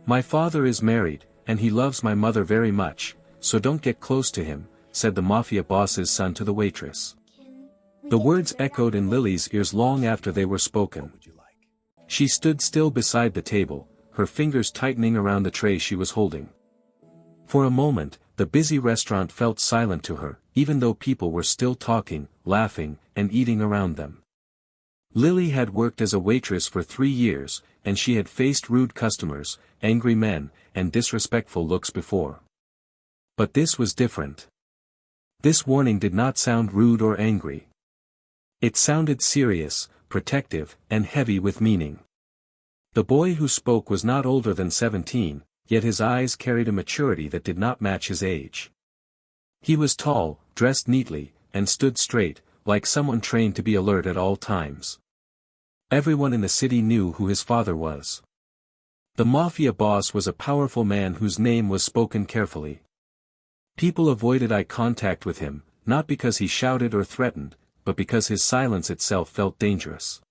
"My father is married, and he loves my mother very much, so don't get close to him," said the Mafia boss's son to the waitress. The words echoed in Lily's ears long after they were spoken. She stood still beside the table, her fingers tightening around the tray she was holding. For a moment, the busy restaurant felt silent to her, even though people were still talking, laughing, and eating around them. Lily had worked as a waitress for 3 years, and she had faced rude customers, angry men, and disrespectful looks before. But this was different. This warning did not sound rude or angry. It sounded serious, protective, and heavy with meaning. The boy who spoke was not older than 17, yet his eyes carried a maturity that did not match his age. He was tall, dressed neatly, and stood straight, like someone trained to be alert at all times. Everyone in the city knew who his father was. The Mafia boss was a powerful man whose name was spoken carefully. People avoided eye contact with him, not because he shouted or threatened, but because his silence itself felt dangerous.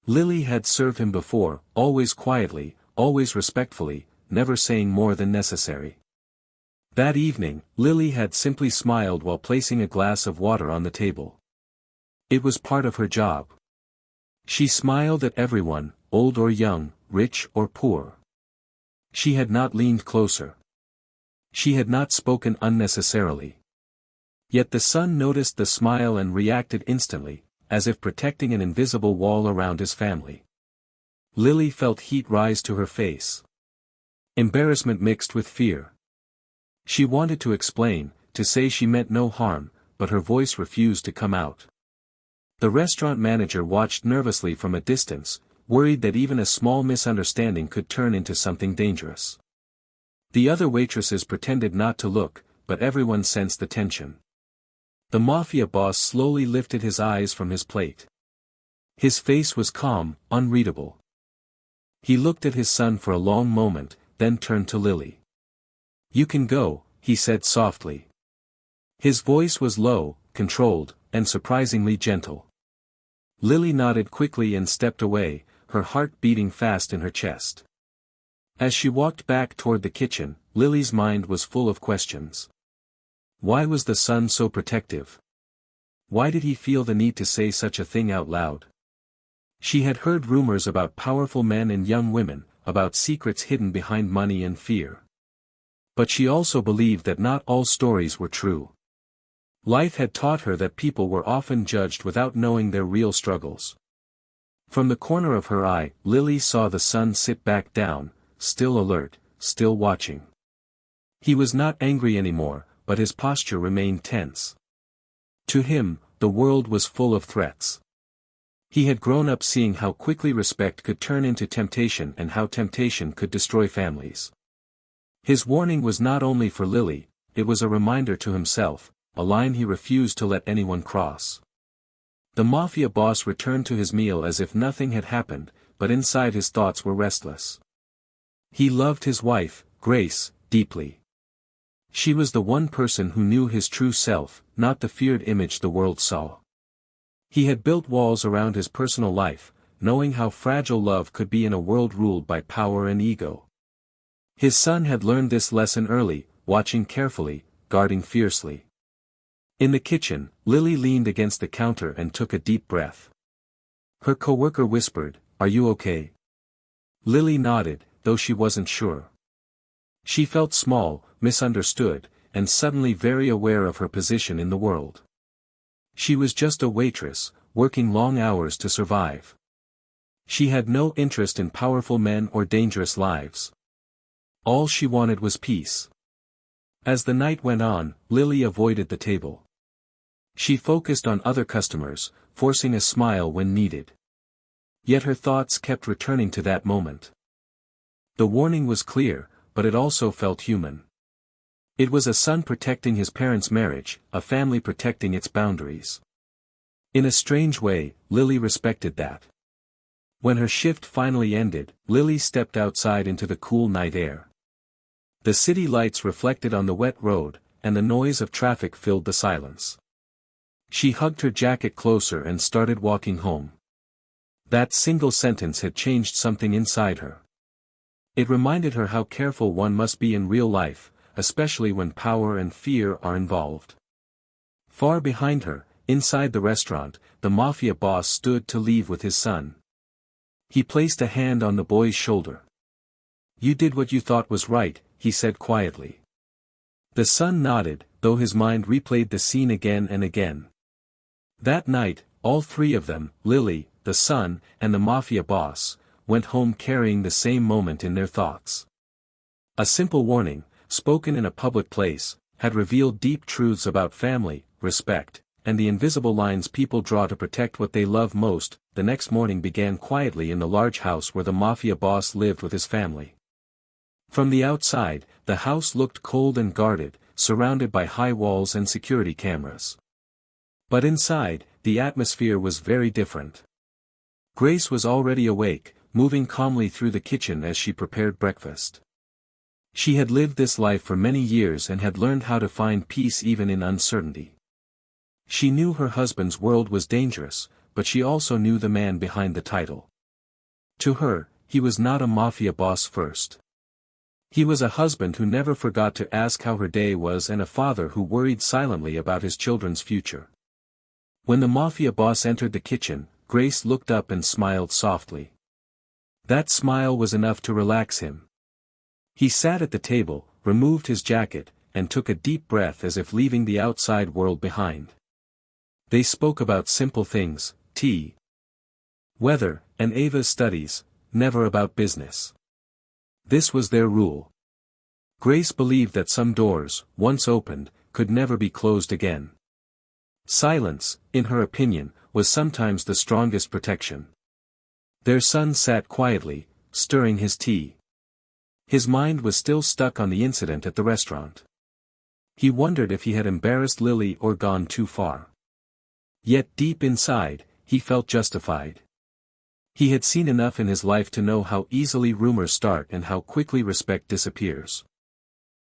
Lily had served him before, always quietly, always respectfully, never saying more than necessary. That evening, Lily had simply smiled while placing a glass of water on the table. It was part of her job. She smiled at everyone, old or young, rich or poor. She had not leaned closer. She had not spoken unnecessarily. Yet the son noticed the smile and reacted instantly, as if protecting an invisible wall around his family. Lily felt heat rise to her face. Embarrassment mixed with fear. She wanted to explain, to say she meant no harm, but her voice refused to come out. The restaurant manager watched nervously from a distance, worried that even a small misunderstanding could turn into something dangerous. The other waitresses pretended not to look, but everyone sensed the tension. The Mafia boss slowly lifted his eyes from his plate. His face was calm, unreadable. He looked at his son for a long moment, then turned to Lily. "You can go," he said softly. His voice was low, controlled, and surprisingly gentle. Lily nodded quickly and stepped away, her heart beating fast in her chest. As she walked back toward the kitchen, Lily's mind was full of questions. Why was the son so protective? Why did he feel the need to say such a thing out loud? She had heard rumors about powerful men and young women, about secrets hidden behind money and fear. But she also believed that not all stories were true. Life had taught her that people were often judged without knowing their real struggles. From the corner of her eye, Lily saw the son sit back down, still alert, still watching. He was not angry anymore, but his posture remained tense. To him, the world was full of threats. He had grown up seeing how quickly respect could turn into temptation and how temptation could destroy families. His warning was not only for Lily, it was a reminder to himself, a line he refused to let anyone cross. The Mafia boss returned to his meal as if nothing had happened, but inside his thoughts were restless. He loved his wife, Grace, deeply. She was the one person who knew his true self, not the feared image the world saw. He had built walls around his personal life, knowing how fragile love could be in a world ruled by power and ego. His son had learned this lesson early, watching carefully, guarding fiercely. In the kitchen, Lily leaned against the counter and took a deep breath. Her coworker whispered, "Are you okay?" Lily nodded, though she wasn't sure. She felt small, misunderstood, and suddenly very aware of her position in the world. She was just a waitress, working long hours to survive. She had no interest in powerful men or dangerous lives. All she wanted was peace. As the night went on, Lily avoided the table. She focused on other customers, forcing a smile when needed. Yet her thoughts kept returning to that moment. The warning was clear, but it also felt human. It was a son protecting his parents' marriage, a family protecting its boundaries. In a strange way, Lily respected that. When her shift finally ended, Lily stepped outside into the cool night air. The city lights reflected on the wet road, and the noise of traffic filled the silence. She hugged her jacket closer and started walking home. That single sentence had changed something inside her. It reminded her how careful one must be in real life, especially when power and fear are involved. Far behind her, inside the restaurant, the Mafia boss stood to leave with his son. He placed a hand on the boy's shoulder. "You did what you thought was right," he said quietly. The son nodded, though his mind replayed the scene again and again. That night, all three of them, Lily, the son, and the Mafia boss, went home carrying the same moment in their thoughts. A simple warning, spoken in a public place, had revealed deep truths about family, respect, and the invisible lines people draw to protect what they love most. The next morning began quietly in the large house where the Mafia boss lived with his family. From the outside, the house looked cold and guarded, surrounded by high walls and security cameras. But inside, the atmosphere was very different. Grace was already awake, moving calmly through the kitchen as she prepared breakfast. She had lived this life for many years and had learned how to find peace even in uncertainty. She knew her husband's world was dangerous, but she also knew the man behind the title. To her, he was not a Mafia boss first. He was a husband who never forgot to ask how her day was and a father who worried silently about his children's future. When the Mafia boss entered the kitchen, Grace looked up and smiled softly. That smile was enough to relax him. He sat at the table, removed his jacket, and took a deep breath as if leaving the outside world behind. They spoke about simple things, tea, weather, and Ava's studies, never about business. This was their rule. Grace believed that some doors, once opened, could never be closed again. Silence, in her opinion, was sometimes the strongest protection. Their son sat quietly, stirring his tea. His mind was still stuck on the incident at the restaurant. He wondered if he had embarrassed Lily or gone too far. Yet deep inside, he felt justified. He had seen enough in his life to know how easily rumors start and how quickly respect disappears.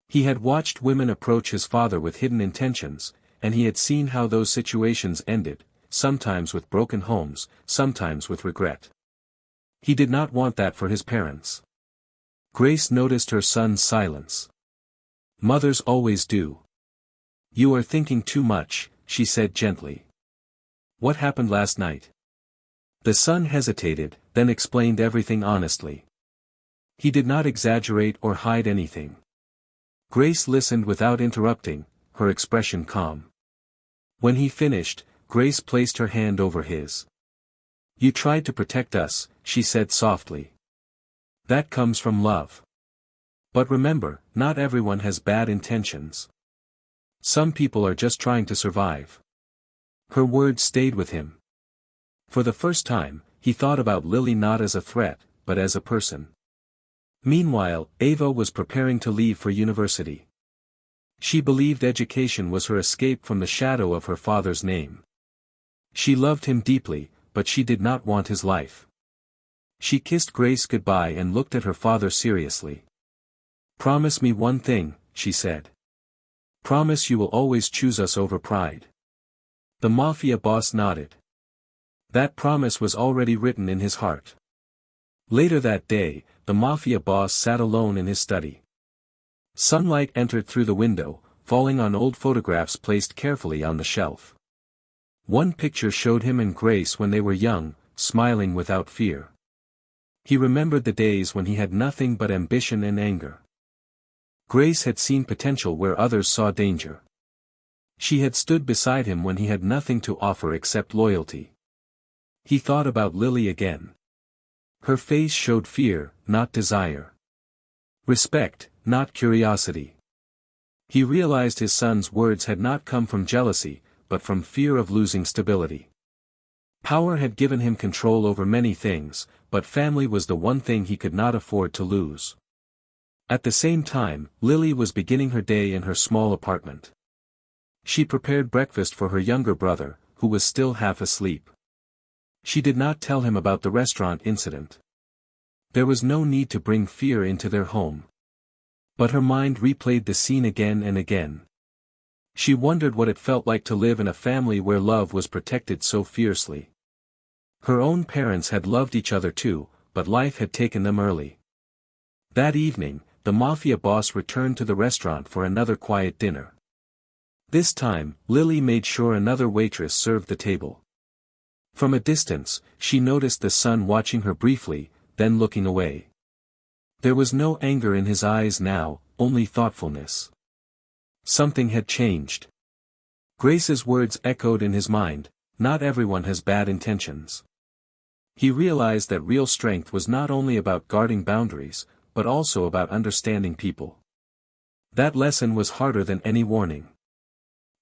He had watched women approach his father with hidden intentions, and he had seen how those situations ended, sometimes with broken homes, sometimes with regret. He did not want that for his parents. Grace noticed her son's silence. Mothers always do. "You are thinking too much," she said gently. "What happened last night?" The son hesitated, then explained everything honestly. He did not exaggerate or hide anything. Grace listened without interrupting, her expression calm. When he finished, Grace placed her hand over his. "You tried to protect us," she said softly. "That comes from love. But remember, not everyone has bad intentions. Some people are just trying to survive." Her words stayed with him. For the first time, he thought about Lily not as a threat, but as a person. Meanwhile, Ava was preparing to leave for university. She believed education was her escape from the shadow of her father's name. She loved him deeply, but she did not want his life. She kissed Grace goodbye and looked at her father seriously. "Promise me one thing," she said. "Promise you will always choose us over pride." The Mafia boss nodded. That promise was already written in his heart. Later that day, the Mafia boss sat alone in his study. Sunlight entered through the window, falling on old photographs placed carefully on the shelf. One picture showed him and Grace when they were young, smiling without fear. He remembered the days when he had nothing but ambition and anger. Grace had seen potential where others saw danger. She had stood beside him when he had nothing to offer except loyalty. He thought about Lily again. Her face showed fear, not desire. Respect, not curiosity. He realized his son's words had not come from jealousy, but from fear of losing stability. Power had given him control over many things, but family was the one thing he could not afford to lose. At the same time, Lily was beginning her day in her small apartment. She prepared breakfast for her younger brother, who was still half asleep. She did not tell him about the restaurant incident. There was no need to bring fear into their home. But her mind replayed the scene again and again. She wondered what it felt like to live in a family where love was protected so fiercely. Her own parents had loved each other too, but life had taken them early. That evening, the Mafia boss returned to the restaurant for another quiet dinner. This time, Lily made sure another waitress served the table. From a distance, she noticed the son watching her briefly, then looking away. There was no anger in his eyes now, only thoughtfulness. Something had changed. Grace's words echoed in his mind, "Not everyone has bad intentions." He realized that real strength was not only about guarding boundaries, but also about understanding people. That lesson was harder than any warning.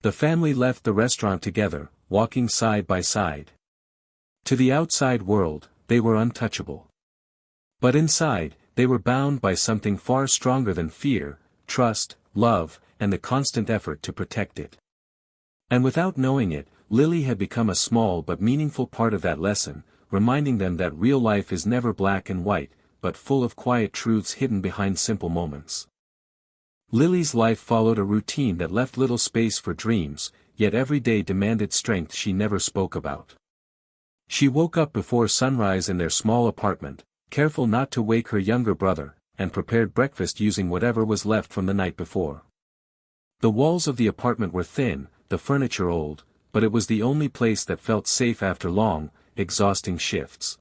The family left the restaurant together, walking side by side. To the outside world, they were untouchable. But inside, they were bound by something far stronger than fear, trust, love, and the constant effort to protect it. And without knowing it, Lily had become a small but meaningful part of that lesson, reminding them that real life is never black and white, but full of quiet truths hidden behind simple moments. Lily's life followed a routine that left little space for dreams, yet every day demanded strength she never spoke about. She woke up before sunrise in their small apartment, careful not to wake her younger brother, and prepared breakfast using whatever was left from the night before. The walls of the apartment were thin, the furniture old, but it was the only place that felt safe after long, exhausting shifts.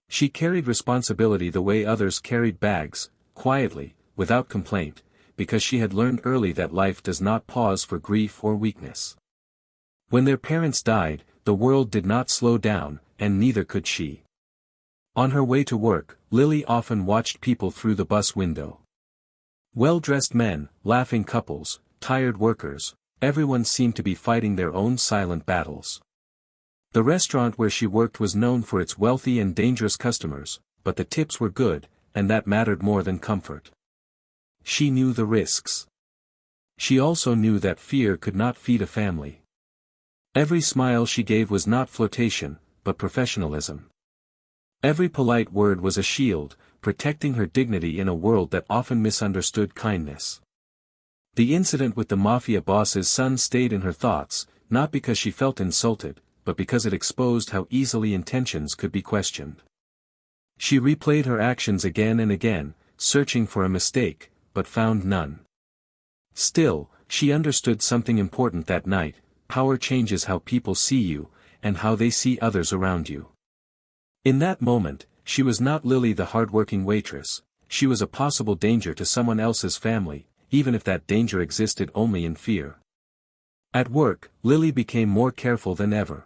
She carried responsibility the way others carried bags, quietly, without complaint, because she had learned early that life does not pause for grief or weakness. When their parents died, the world did not slow down, and neither could she. On her way to work, Lily often watched people through the bus window. Well-dressed men, laughing couples, tired workers, everyone seemed to be fighting their own silent battles. The restaurant where she worked was known for its wealthy and dangerous customers, but the tips were good, and that mattered more than comfort. She knew the risks. She also knew that fear could not feed a family. Every smile she gave was not flirtation, but professionalism. Every polite word was a shield, protecting her dignity in a world that often misunderstood kindness. The incident with the Mafia boss's son stayed in her thoughts, not because she felt insulted, but because it exposed how easily intentions could be questioned. She replayed her actions again and again, searching for a mistake, but found none. Still, she understood something important that night: power changes how people see you, and how they see others around you. In that moment, she was not Lily the hardworking waitress, she was a possible danger to someone else's family, even if that danger existed only in fear. At work, Lily became more careful than ever.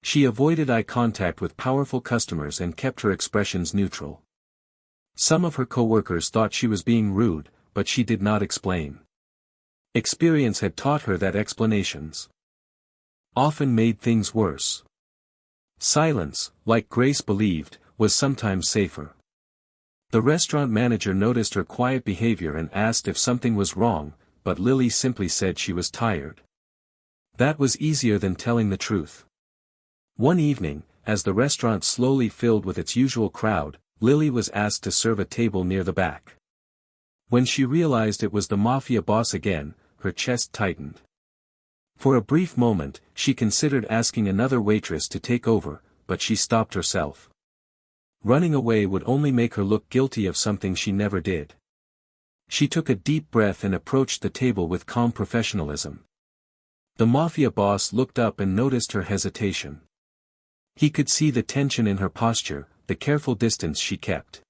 She avoided eye contact with powerful customers and kept her expressions neutral. Some of her coworkers thought she was being rude, but she did not explain. Experience had taught her that explanations often made things worse. Silence, like Grace believed, was sometimes safer. The restaurant manager noticed her quiet behavior and asked if something was wrong, but Lily simply said she was tired. That was easier than telling the truth. One evening, as the restaurant slowly filled with its usual crowd, Lily was asked to serve a table near the back. When she realized it was the Mafia boss again, her chest tightened. For a brief moment, she considered asking another waitress to take over, but she stopped herself. Running away would only make her look guilty of something she never did. She took a deep breath and approached the table with calm professionalism. The Mafia boss looked up and noticed her hesitation. He could see the tension in her posture, the careful distance she kept.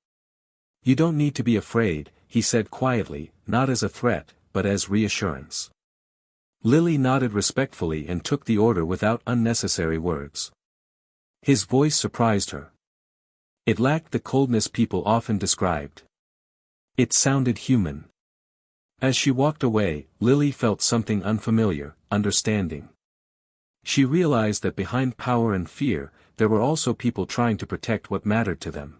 "You don't need to be afraid," he said quietly, not as a threat, but as reassurance. Lily nodded respectfully and took the order without unnecessary words. His voice surprised her. It lacked the coldness people often described. It sounded human. As she walked away, Lily felt something unfamiliar: understanding. She realized that behind power and fear, there were also people trying to protect what mattered to them.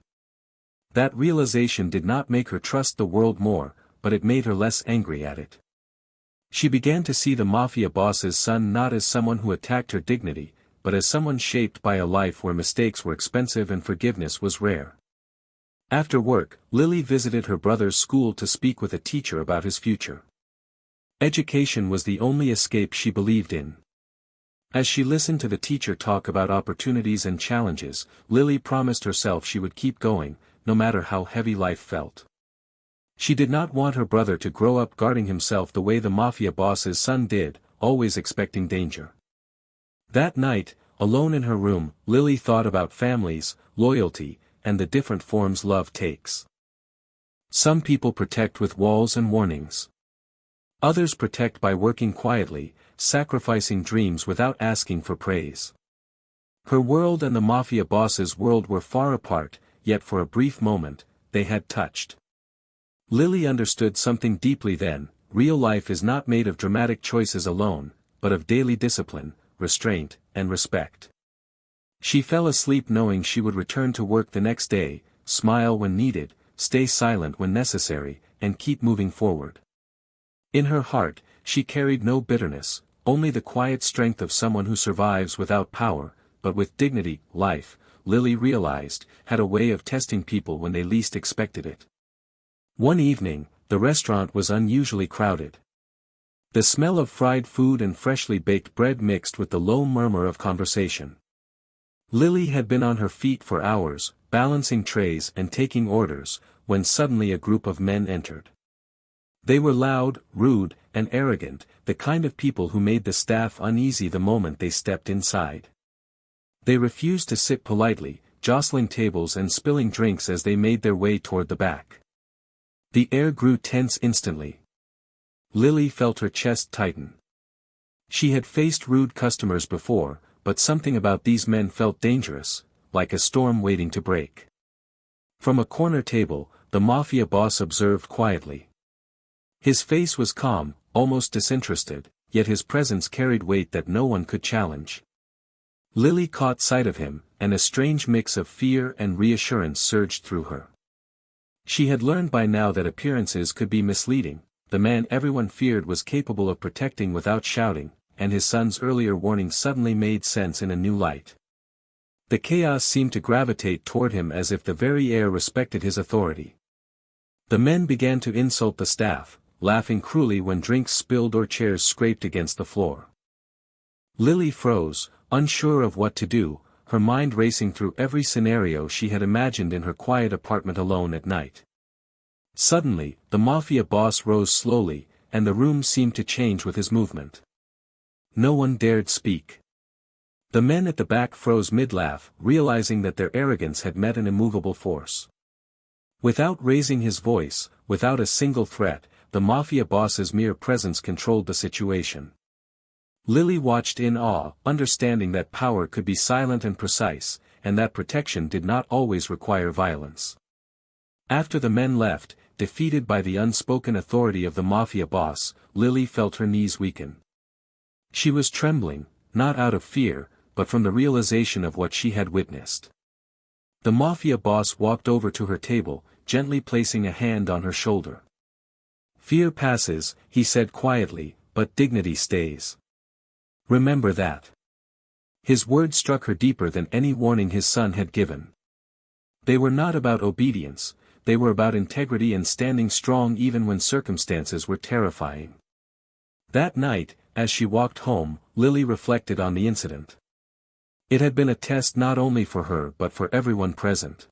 That realization did not make her trust the world more, but it made her less angry at it. She began to see the Mafia boss's son not as someone who attacked her dignity, but as someone shaped by a life where mistakes were expensive and forgiveness was rare. After work, Lily visited her brother's school to speak with a teacher about his future. Education was the only escape she believed in. As she listened to the teacher talk about opportunities and challenges, Lily promised herself she would keep going, no matter how heavy life felt. She did not want her brother to grow up guarding himself the way the Mafia boss's son did, always expecting danger. That night, alone in her room, Lily thought about families, loyalty, and the different forms love takes. Some people protect with walls and warnings. Others protect by working quietly, sacrificing dreams without asking for praise. Her world and the Mafia boss's world were far apart, yet for a brief moment, they had touched. Lily understood something deeply then: real life is not made of dramatic choices alone, but of daily discipline, restraint, and respect. She fell asleep knowing she would return to work the next day, smile when needed, stay silent when necessary, and keep moving forward. In her heart, she carried no bitterness, only the quiet strength of someone who survives without power, but with dignity. Life, Lily realized, had a way of testing people when they least expected it. One evening, the restaurant was unusually crowded. The smell of fried food and freshly baked bread mixed with the low murmur of conversation. Lily had been on her feet for hours, balancing trays and taking orders, when suddenly a group of men entered. They were loud, rude, and arrogant, the kind of people who made the staff uneasy the moment they stepped inside. They refused to sit politely, jostling tables and spilling drinks as they made their way toward the back. The air grew tense instantly. Lily felt her chest tighten. She had faced rude customers before, but something about these men felt dangerous, like a storm waiting to break. From a corner table, the Mafia boss observed quietly. His face was calm, almost disinterested, yet his presence carried weight that no one could challenge. Lily caught sight of him, and a strange mix of fear and reassurance surged through her. She had learned by now that appearances could be misleading. The man everyone feared was capable of protecting without shouting, and his son's earlier warning suddenly made sense in a new light. The chaos seemed to gravitate toward him as if the very air respected his authority. The men began to insult the staff, laughing cruelly when drinks spilled or chairs scraped against the floor. Lily froze, unsure of what to do, her mind racing through every scenario she had imagined in her quiet apartment alone at night. Suddenly, the Mafia boss rose slowly, and the room seemed to change with his movement. No one dared speak. The men at the back froze mid-laugh, realizing that their arrogance had met an immovable force. Without raising his voice, without a single threat, the Mafia boss's mere presence controlled the situation. Lily watched in awe, understanding that power could be silent and precise, and that protection did not always require violence. After the men left, defeated by the unspoken authority of the Mafia boss, Lily felt her knees weaken. She was trembling, not out of fear, but from the realization of what she had witnessed. The Mafia boss walked over to her table, gently placing a hand on her shoulder. "Fear passes," he said quietly, "but dignity stays. Remember that." His words struck her deeper than any warning his son had given. They were not about obedience, they were about integrity and standing strong even when circumstances were terrifying. That night, as she walked home, Lily reflected on the incident. It had been a test not only for her but for everyone present.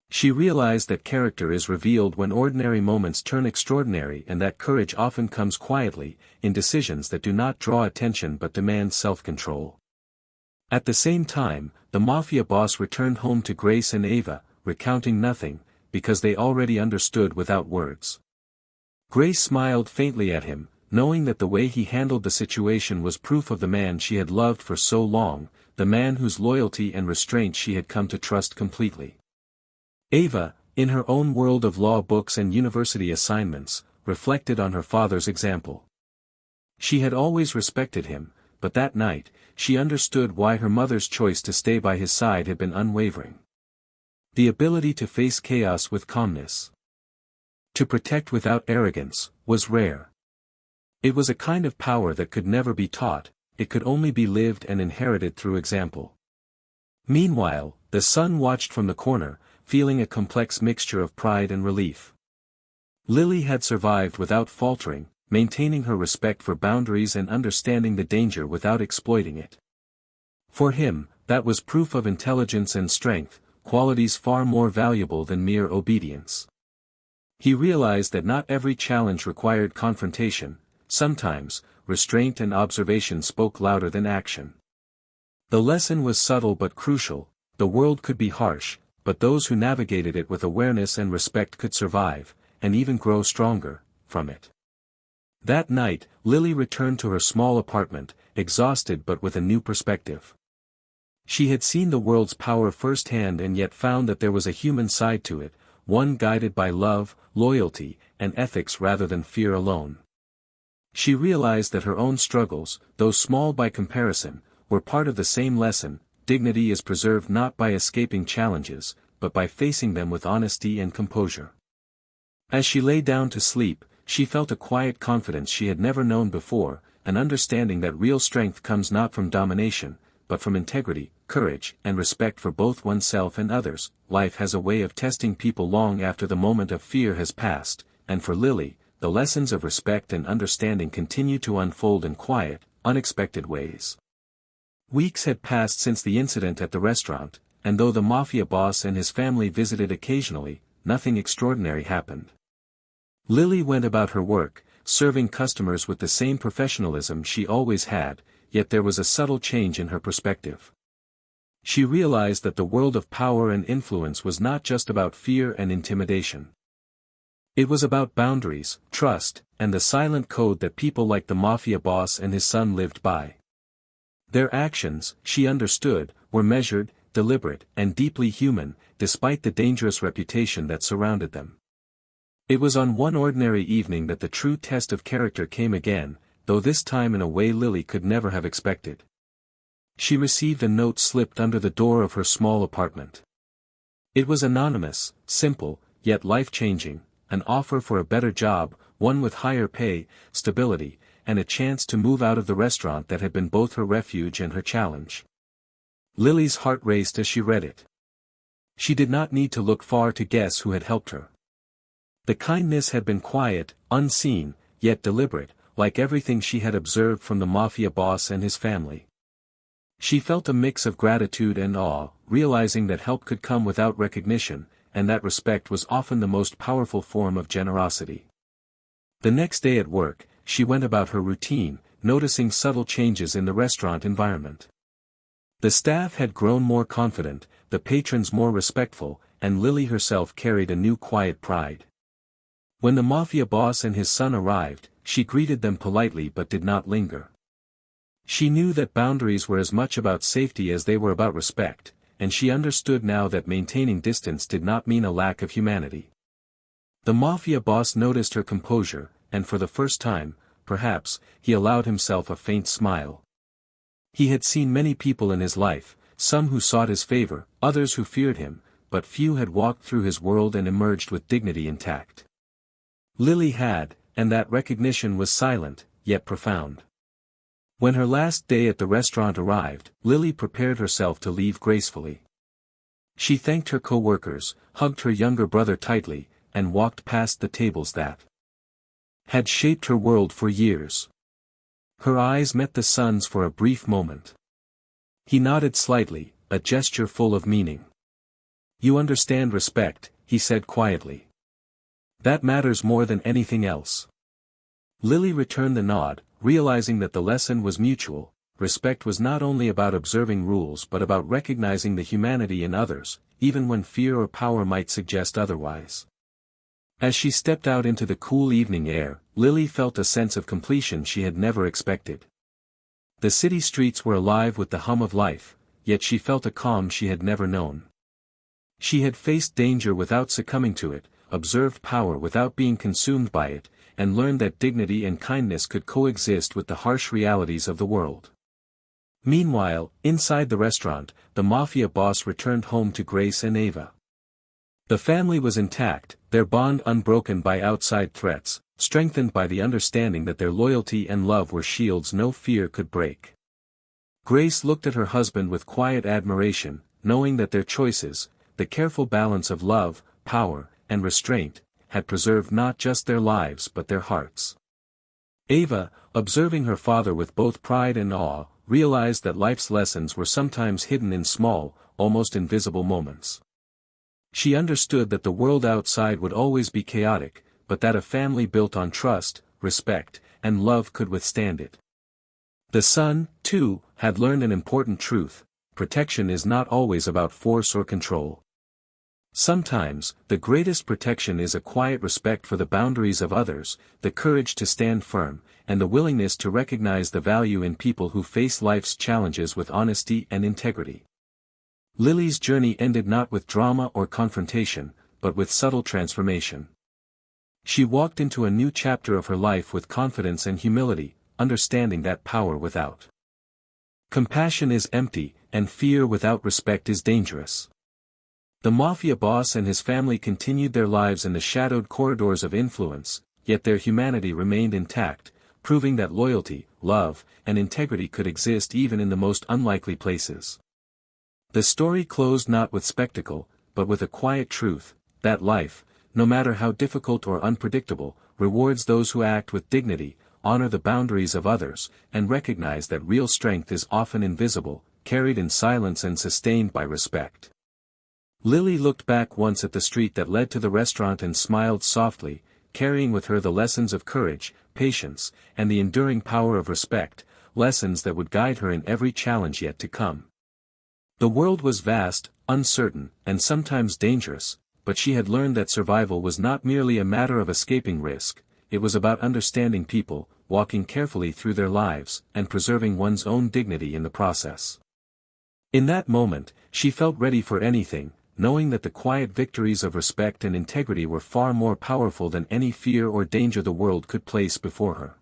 She realized that character is revealed when ordinary moments turn extraordinary and that courage often comes quietly, in decisions that do not draw attention but demand self-control. At the same time, the Mafia boss returned home to Grace and Ava, recounting nothing, because they already understood without words. Grace smiled faintly at him, knowing that the way he handled the situation was proof of the man she had loved for so long, the man whose loyalty and restraint she had come to trust completely. Ava, in her own world of law books and university assignments, reflected on her father's example. She had always respected him, but that night, she understood why her mother's choice to stay by his side had been unwavering. The ability to face chaos with calmness, to protect without arrogance, was rare. It was a kind of power that could never be taught, it could only be lived and inherited through example. Meanwhile, the son watched from the corner, feeling a complex mixture of pride and relief. Lily had survived without faltering, maintaining her respect for boundaries and understanding the danger without exploiting it. For him, that was proof of intelligence and strength, qualities far more valuable than mere obedience. He realized that not every challenge required confrontation. Sometimes, restraint and observation spoke louder than action. The lesson was subtle but crucial. The world could be harsh, but those who navigated it with awareness and respect could survive, and even grow stronger, from it. That night, Lily returned to her small apartment, exhausted but with a new perspective. She had seen the world's power firsthand and yet found that there was a human side to it, one guided by love, loyalty, and ethics rather than fear alone. She realized that her own struggles, though small by comparison, were part of the same lesson. Dignity is preserved not by escaping challenges, but by facing them with honesty and composure. As she lay down to sleep, she felt a quiet confidence she had never known before, an understanding that real strength comes not from domination, but from integrity, courage, and respect for both oneself and others. Life has a way of testing people long after the moment of fear has passed, and for Lily, the lessons of respect and understanding continue to unfold in quiet, unexpected ways. Weeks had passed since the incident at the restaurant, and though the Mafia boss and his family visited occasionally, nothing extraordinary happened. Lily went about her work, serving customers with the same professionalism she always had, yet there was a subtle change in her perspective. She realized that the world of power and influence was not just about fear and intimidation. It was about boundaries, trust, and the silent code that people like the Mafia boss and his son lived by. Their actions, she understood, were measured, deliberate, and deeply human, despite the dangerous reputation that surrounded them. It was on one ordinary evening that the true test of character came again, though this time in a way Lily could never have expected. She received a note slipped under the door of her small apartment. It was anonymous, simple, yet life-changing, an offer for a better job, one with higher pay, stability, and a chance to move out of the restaurant that had been both her refuge and her challenge. Lily's heart raced as she read it. She did not need to look far to guess who had helped her. The kindness had been quiet, unseen, yet deliberate, like everything she had observed from the Mafia boss and his family. She felt a mix of gratitude and awe, realizing that help could come without recognition, and that respect was often the most powerful form of generosity. The next day at work, she went about her routine, noticing subtle changes in the restaurant environment. The staff had grown more confident, the patrons more respectful, and Lily herself carried a new quiet pride. When the Mafia boss and his son arrived, she greeted them politely but did not linger. She knew that boundaries were as much about safety as they were about respect, and she understood now that maintaining distance did not mean a lack of humanity. The Mafia boss noticed her composure, and for the first time, perhaps, he allowed himself a faint smile. He had seen many people in his life, some who sought his favor, others who feared him, but few had walked through his world and emerged with dignity intact. Lily had, and that recognition was silent, yet profound. When her last day at the restaurant arrived, Lily prepared herself to leave gracefully. She thanked her co-workers, hugged her younger brother tightly, and walked past the tables that had shaped her world for years. Her eyes met the son's for a brief moment. He nodded slightly, a gesture full of meaning. "You understand respect," he said quietly. "That matters more than anything else." Lily returned the nod, realizing that the lesson was mutual. Respect was not only about observing rules but about recognizing the humanity in others, even when fear or power might suggest otherwise. As she stepped out into the cool evening air, Lily felt a sense of completion she had never expected. The city streets were alive with the hum of life, yet she felt a calm she had never known. She had faced danger without succumbing to it, observed power without being consumed by it, and learned that dignity and kindness could coexist with the harsh realities of the world. Meanwhile, inside the restaurant, the Mafia boss returned home to Grace and Ava. The family was intact, their bond unbroken by outside threats, strengthened by the understanding that their loyalty and love were shields no fear could break. Grace looked at her husband with quiet admiration, knowing that their choices, the careful balance of love, power, and restraint, had preserved not just their lives but their hearts. Ava, observing her father with both pride and awe, realized that life's lessons were sometimes hidden in small, almost invisible moments. She understood that the world outside would always be chaotic, but that a family built on trust, respect, and love could withstand it. The son, too, had learned an important truth: protection is not always about force or control. Sometimes, the greatest protection is a quiet respect for the boundaries of others, the courage to stand firm, and the willingness to recognize the value in people who face life's challenges with honesty and integrity. Lily's journey ended not with drama or confrontation, but with subtle transformation. She walked into a new chapter of her life with confidence and humility, understanding that power without compassion is empty, and fear without respect is dangerous. The Mafia boss and his family continued their lives in the shadowed corridors of influence, yet their humanity remained intact, proving that loyalty, love, and integrity could exist even in the most unlikely places. The story closed not with spectacle, but with a quiet truth, that life, no matter how difficult or unpredictable, rewards those who act with dignity, honor the boundaries of others, and recognize that real strength is often invisible, carried in silence and sustained by respect. Lily looked back once at the street that led to the restaurant and smiled softly, carrying with her the lessons of courage, patience, and the enduring power of respect, lessons that would guide her in every challenge yet to come. The world was vast, uncertain, and sometimes dangerous, but she had learned that survival was not merely a matter of escaping risk, it was about understanding people, walking carefully through their lives, and preserving one's own dignity in the process. In that moment, she felt ready for anything, knowing that the quiet victories of respect and integrity were far more powerful than any fear or danger the world could place before her.